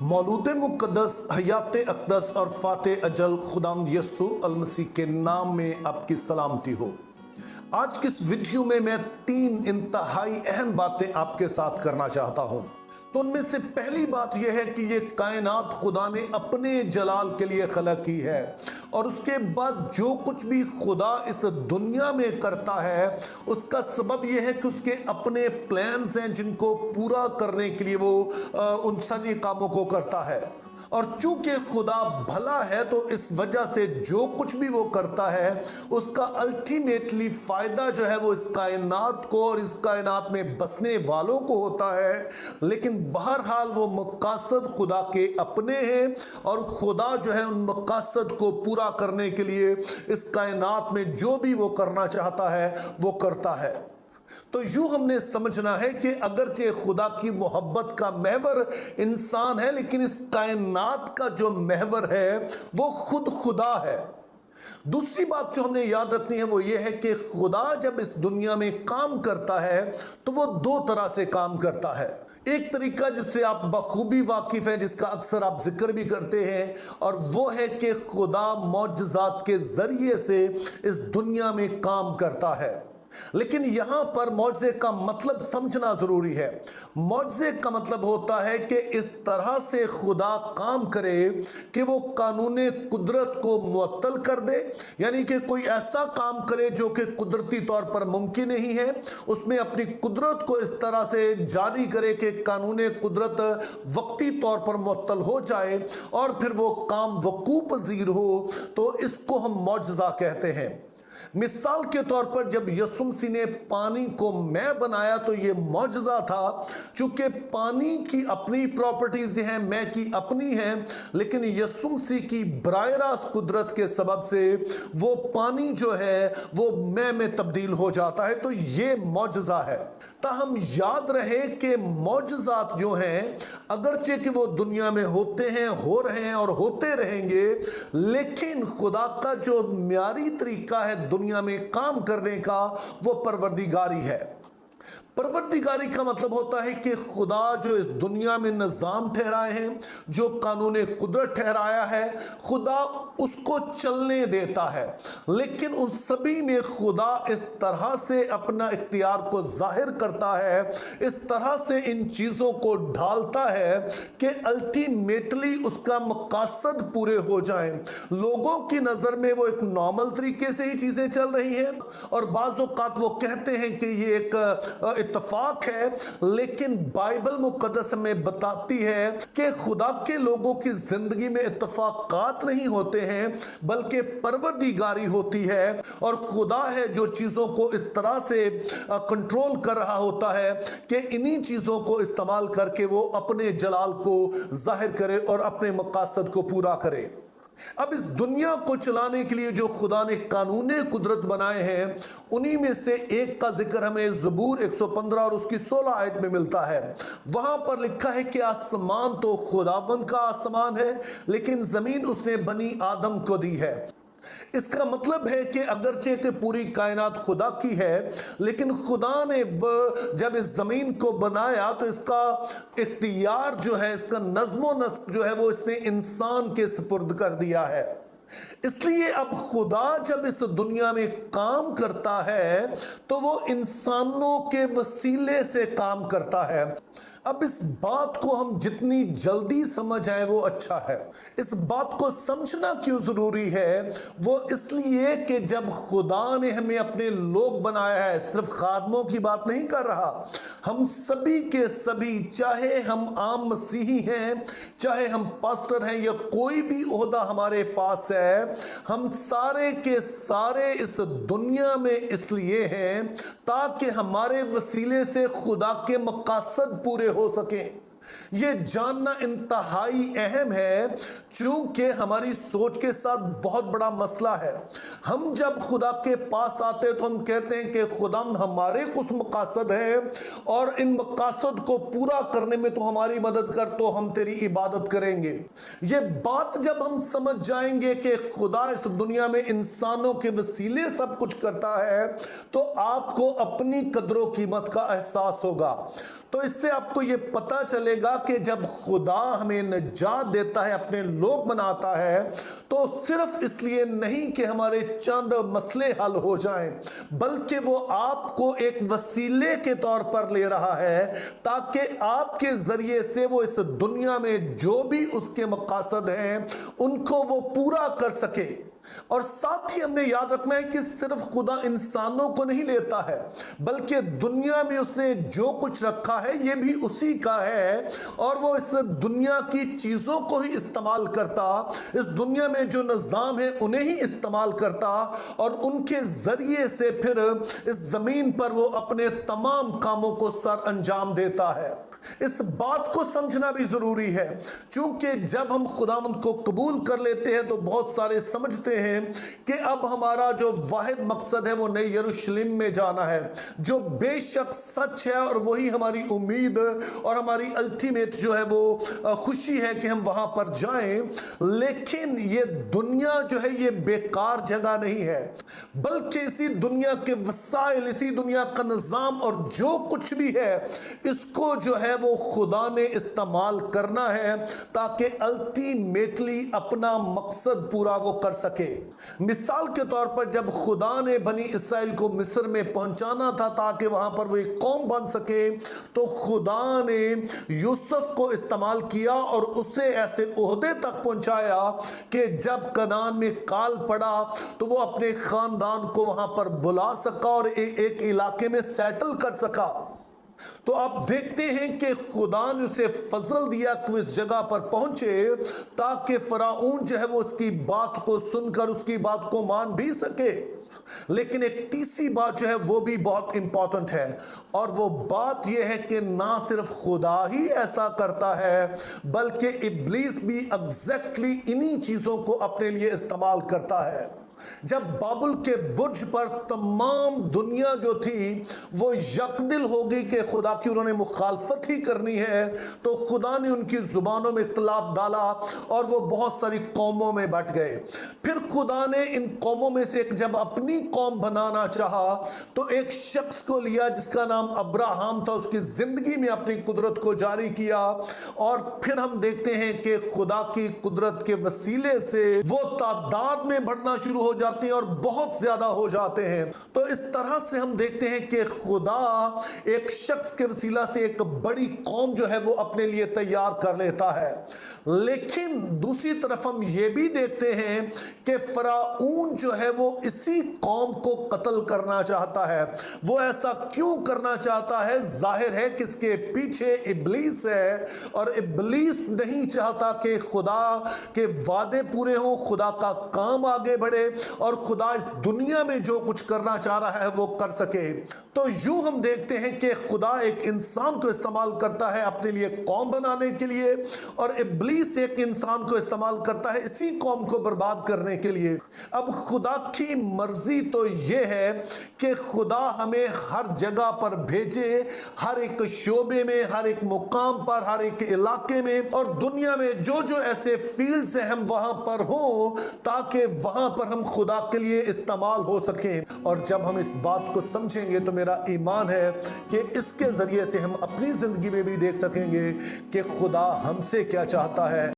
मौलूद मुक़द्दस हयात अक़दस और फ़ातेह अजल खुदाम यसू अलमसीह के नाम में आपकी सलामती हो। आज की इस वीडियो में मैं 3 इंतहाई अहम बातें आपके साथ करना चाहता हूं। तो उनमें से पहली बात यह है कि ये कायनात खुदा ने अपने जलाल के लिए खलक की है, और उसके बाद जो कुछ भी खुदा इस दुनिया में करता है उसका सबब यह है कि उसके अपने प्लान्स हैं जिनको पूरा करने के लिए वो उन सारी कामों को करता है। और चूंकि खुदा भला है तो इस वजह से जो कुछ भी वो करता है उसका अल्टीमेटली फायदा जो है वो इस कायनात को और इस कायनात में बसने वालों को होता है। लेकिन बहरहाल वो मकासद खुदा के अपने हैं और खुदा जो है उन मकासद को पूरा करने के लिए इस कायनात में जो भी वो करना चाहता है वो करता है। तो यूं हमने समझना है कि अगरचे खुदा की मोहब्बत का महवर इंसान है, लेकिन इस कायनात का जो महवर है वो खुद खुदा है। दूसरी बात जो हमने याद रखनी है वो ये है कि खुदा जब इस दुनिया में काम करता है तो वो 2 तरह से काम करता है। एक तरीका जिससे आप बखूबी वाकिफ हैं, जिसका अक्सर आप जिक्र भी करते हैं, और वो है कि खुदा मौजज़ात के जरिए से इस दुनिया में काम करता है। लेकिन यहां पर मौजज़े का मतलब समझना जरूरी है। मौजज़े का मतलब होता है कि इस तरह से खुदा काम करे कि वो कानूने कुदरत को मुअत्तल कर दे, यानी कि कोई ऐसा काम करे जो कि कुदरती तौर पर मुमकिन नहीं है, उसमें अपनी कुदरत को इस तरह से जारी करे कि कानूने कुदरत वक्ती तौर पर मुअत्तल हो जाए और फिर वो काम वकूअ पज़ीर हो, तो इसको हम मौजज़ा कहते हैं। मिसाल के तौर पर जब यसू मसीह ने पानी को मैं बनाया तो यह मौजज़ा था, चूंकि पानी की अपनी प्रॉपर्टीज हैं, मैं की अपनी हैं, लेकिन यसू मसीह की बराह रास्त कुदरत के सबब से वो पानी जो है वो मैं में तब्दील हो जाता है। तो ये मौजज़ा है। ताहम याद रहे कि मौजज़ात जो हैं अगरचे कि वो दुनिया में होते हैं, हो रहे हैं और होते रहेंगे, लेकिन खुदा का जो म्यारी तरीका है दुनिया में काम करने का वो परवरदिगारी है। परवरदिगारी का मतलब होता है कि खुदा जो इस दुनिया में निज़ाम ठहराए हैं, जो कानून कुदरत ठहराया है, खुदा उसको चलने देता है। लेकिन उन सभी में खुदा इस तरह से अपना इख्तियार को जाहिर करता है, इस तरह से इन चीज़ों को ढालता है कि अल्टीमेटली उसका मकासद पूरे हो जाएं। लोगों की नज़र में वो एक नॉर्मल तरीके से ही चीज़ें चल रही हैं, और बाज़ औक़ात वो कहते हैं कि ये एक इत्तफाक है, लेकिन बाइबल मुक़द्दस में बताती है कि खुदा के लोगों की जिंदगी में इत्तफाकात नहीं होते हैं बल्कि परवरदिगारी होती है, और खुदा है जो चीज़ों को इस तरह से कंट्रोल कर रहा होता है कि इन्हीं चीज़ों को इस्तेमाल करके वो अपने जलाल को जाहिर करे और अपने मकासद को पूरा करे। अब इस दुनिया को चलाने के लिए जो खुदा ने कानूने कुदरत बनाए हैं उन्हीं में से एक का जिक्र हमें ज़बूर 115 और उसकी 16 आयत में मिलता है। वहां पर लिखा है कि आसमान तो खुदावंद का आसमान है, लेकिन जमीन उसने बनी आदम को दी है। इसका मतलब है कि अगरचे कि पूरी कायनात खुदा की है, लेकिन खुदा ने जब इस जमीन को बनाया तो इसका इख्तियार जो है, इसका नज़्मो नस्क जो है वो इसने इंसान के सुपुर्द कर दिया है। इसलिए अब खुदा जब इस दुनिया में काम करता है तो वो इंसानों के वसीले से काम करता है। अब इस बात को हम जितनी जल्दी समझ आए वो अच्छा है। इस बात को समझना क्यों जरूरी है? वो इसलिए कि जब खुदा ने हमें अपने लोग बनाया है, सिर्फ खादमों की बात नहीं कर रहा, हम सभी के सभी, चाहे हम आम मसीही हैं, चाहे हम पास्टर हैं या कोई भी ओहदा हमारे पास है, हम सारे के सारे इस दुनिया में इसलिए हैं ताकि हमारे वसीले से खुदा के मकासद पूरे हो सके। ये जानना इंतहाई अहम है, चूंकि हमारी सोच के साथ बहुत बड़ा मसला है। हम जब खुदा के पास आते हैं तो हम कहते हैं कि खुदा हमारे कुछ मकासद हैं और इन मकासद को पूरा करने में तो हमारी मदद कर, तो हम तेरी इबादत करेंगे। ये बात जब हम समझ जाएंगे कि खुदा इस दुनिया में इंसानों के वसीले सब कुछ करता है, तो आपको अपनी कदरों कीमत का एहसास होगा। तो इससे आपको ये पता चले چلے گا کہ جب خدا ہمیں نجات دیتا ہے، اپنے لوگ بناتا ہے، تو صرف اس لیے نہیں کہ ہمارے چند مسئلے حل ہو جائیں، بلکہ وہ آپ کو ایک وسیلے کے طور پر لے رہا ہے تاکہ آپ کے ذریعے سے وہ اس دنیا میں جو بھی اس کے مقاصد ہیں ان کو وہ پورا کر سکے۔ اور ساتھ ہی ہم نے یاد رکھنا ہے کہ صرف خدا انسانوں کو نہیں لیتا ہے، بلکہ دنیا میں اس نے جو کچھ رکھا ہے یہ بھی اسی کا ہے، اور وہ اس دنیا کی چیزوں کو ہی استعمال کرتا، اس دنیا میں جو نظام ہے انہیں ہی استعمال کرتا، اور ان کے ذریعے سے پھر اس زمین پر وہ اپنے تمام کاموں کو سر انجام دیتا ہے۔ اس بات کو سمجھنا بھی ضروری ہے، چونکہ جب ہم خداوند کو قبول کر لیتے ہیں تو بہت سارے سمجھتے ہیں کہ اب ہمارا جو واحد مقصد ہے وہ نئے یروشلم میں جانا ہے، جو بے شک سچ ہے، اور وہی ہماری امید اور ہماری الٹیمیٹ جو ہے وہ خوشی ہے کہ ہم وہاں پر جائیں۔ لیکن یہ دنیا جو ہے یہ بیکار جگہ نہیں ہے، بلکہ اسی دنیا کے وسائل، اسی دنیا کا نظام اور جو کچھ بھی ہے، اس کو جو ہے وہ خدا نے استعمال کرنا ہے تاکہ الٹیمیٹلی اپنا مقصد پورا وہ کر سکے۔ مثال کے طور پر جب خدا نے بنی اسرائیل کو مصر میں پہنچانا تھا تاکہ وہاں پر وہ ایک قوم بن سکے، تو خدا نے یوسف کو استعمال کیا اور اسے ایسے عہدے تک پہنچایا کہ جب کنعان میں کال پڑا تو وہ اپنے خاندان کو وہاں پر بلا سکا اور ایک علاقے میں سیٹل کر سکا۔ تو آپ دیکھتے ہیں کہ خدا نے اسے فضل دیا کہ وہ اس جگہ پر پہنچے تاکہ فرعون جو ہے وہ اس کی بات کو سن کر اس کی بات کو مان بھی سکے۔ لیکن ایک تیسری بات جو ہے وہ بھی بہت امپورٹنٹ ہے، اور وہ بات یہ ہے کہ نہ صرف خدا ہی ایسا کرتا ہے بلکہ ابلیس بھی ایگزیکٹلی انہی چیزوں کو اپنے لیے استعمال کرتا ہے۔ جب بابل کے برج پر تمام دنیا جو تھی وہ یکدل ہو گئی کہ خدا کی انہوں نے مخالفت ہی کرنی ہے، تو خدا نے ان کی زبانوں میں اختلاف ڈالا اور وہ بہت ساری قوموں میں بٹ گئے۔ پھر خدا نے ان قوموں میں سے ایک جب اپنی قوم بنانا چاہا تو ایک شخص کو لیا جس کا نام ابراہم تھا، اس کی زندگی میں اپنی قدرت کو جاری کیا، اور پھر ہم دیکھتے ہیں کہ خدا کی قدرت کے وسیلے سے وہ تعداد میں بڑھنا شروع ہو جاتے ہیں اور بہت زیادہ ہو جاتے ہیں۔ تو اس طرح سے ہم دیکھتے ہیں کہ خدا ایک شخص کے وسیلہ سے ایک بڑی قوم جو ہے وہ اپنے لیے تیار کر لیتا ہے۔ لیکن دوسری طرف ہم یہ بھی دیکھتے ہیں کہ فرعون جو ہے وہ اسی قوم کو قتل کرنا چاہتا ہے۔ وہ ایسا کیوں کرنا چاہتا ہے؟ ظاہر ہے کہ اس کے پیچھے ابلیس ہے، اور ابلیس نہیں چاہتا کہ خدا کے وعدے پورے ہوں، خدا کا کام آگے بڑھے، اور خدا اس دنیا میں جو کچھ کرنا چاہ رہا ہے وہ کر سکے۔ تو یوں ہم دیکھتے ہیں کہ خدا ایک انسان کو استعمال کرتا ہے اپنے لیے قوم بنانے کے لیے، اور ابلیس ایک انسان کو استعمال کرتا ہے اسی قوم کو برباد کرنے کے لیے۔ اب خدا کی مرضی تو یہ ہے کہ خدا ہمیں ہر جگہ پر بھیجے، ہر ایک شعبے میں، ہر ایک مقام پر، ہر ایک علاقے میں، اور دنیا میں جو جو ایسے فیلڈز ہیں ہم وہاں پر ہوں تاکہ وہاں پر ہم خدا کے لیے استعمال ہو سکیں۔ اور جب ہم اس بات کو سمجھیں گے تو میرا ایمان ہے کہ اس کے ذریعے سے ہم اپنی زندگی میں بھی دیکھ سکیں گے کہ خدا ہم سے کیا چاہتا ہے۔